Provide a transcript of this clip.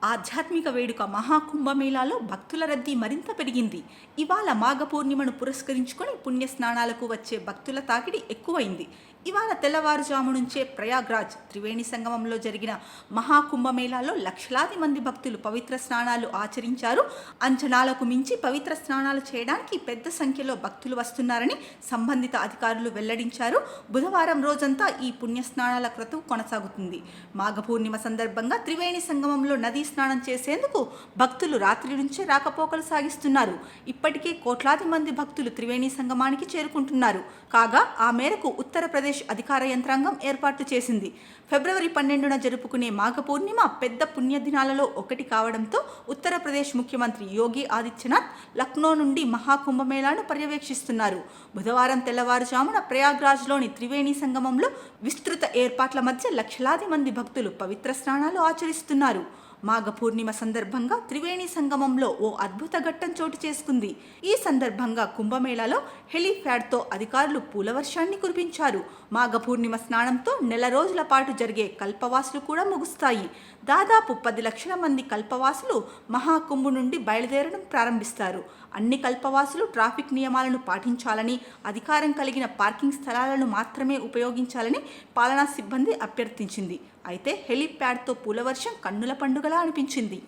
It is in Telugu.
ఆధ్యాత్మిక వేడుక మహాకుంభమేళాలో భక్తుల రద్దీ మరింత పెరిగింది. ఇవాళ మాఘ పూర్ణిమను పురస్కరించుకొని పుణ్యస్నానాలకు వచ్చే భక్తుల తాకిడి ఎక్కువైంది. ఇవాళ తెల్లవారుజాము నుంచే ప్రయాగ్రాజ్ త్రివేణి సంగమంలో జరిగిన మహాకుంభమేళాలో లక్షలాది మంది భక్తులు పవిత్ర స్నానాలు ఆచరించారు. అంచనాలకు మించి పవిత్ర స్నానాలు చేయడానికి పెద్ద సంఖ్యలో భక్తులు వస్తున్నారని సంబంధిత అధికారులు వెల్లడించారు. బుధవారం రోజంతా ఈ పుణ్యస్నానాల క్రతువు కొనసాగుతుంది. మాఘ పూర్ణిమ సందర్భంగా త్రివేణి సంగమంలో నదీ స్నానం చేసేందుకు భక్తులు రాత్రి నుంచే రాకపోకలు సాగిస్తున్నారు. ఇప్పటికే కోట్లాది మంది భక్తులు త్రివేణి సంగమానికి చేరుకుంటున్నారు. కాగా ఆ మేరకు ఉత్తరప్రదేశ్ అధికార యంత్రాంగం ఏర్పాట్లు చేసింది. ఫిబ్రవరి 12న జరుపుకునే మాఘ పూర్ణిమ పెద్ద పుణ్యదినాలలో ఒకటి కావడంతో ఉత్తరప్రదేశ్ ముఖ్యమంత్రి యోగి ఆదిత్యనాథ్ లక్నో నుండి మహాకుంభమేళాను పర్యవేక్షిస్తున్నారు. బుధవారం తెల్లవారుజామున ప్రయాగ్రాజ్లోని త్రివేణి సంగమంలో విస్తృత ఏర్పాట్ల మధ్య లక్షలాది మంది భక్తులు పవిత్ర స్నానాలు ఆచరిస్తున్నారు. మాఘ పూర్ణిమ సందర్భంగా త్రివేణి సంగమంలో ఓ అద్భుత ఘట్టం చోటు చేసుకుంది. ఈ సందర్భంగా కుంభమేళాలో హెలీప్యాడ్తో అధికారులు పూలవర్షాన్ని కురిపించారు. మాఘ పూర్ణిమ స్నానంతో నెల రోజుల పాటు జరిగే కల్పవాసులు కూడా ముగుస్తాయి. దాదాపు 10 లక్షల మంది కల్పవాసులు మహాకుంభు నుండి బయలుదేరడం ప్రారంభిస్తారు. అన్ని కల్పవాసులు ట్రాఫిక్ నియమాలను పాటించాలని, అధికారం కలిగిన పార్కింగ్ స్థలాలను మాత్రమే ఉపయోగించాలని పాలనా సిబ్బంది అభ్యర్థించింది. అయితే హెలీప్యాడ్తో పూలవర్షం కన్నుల పండుగలా అనిపించింది.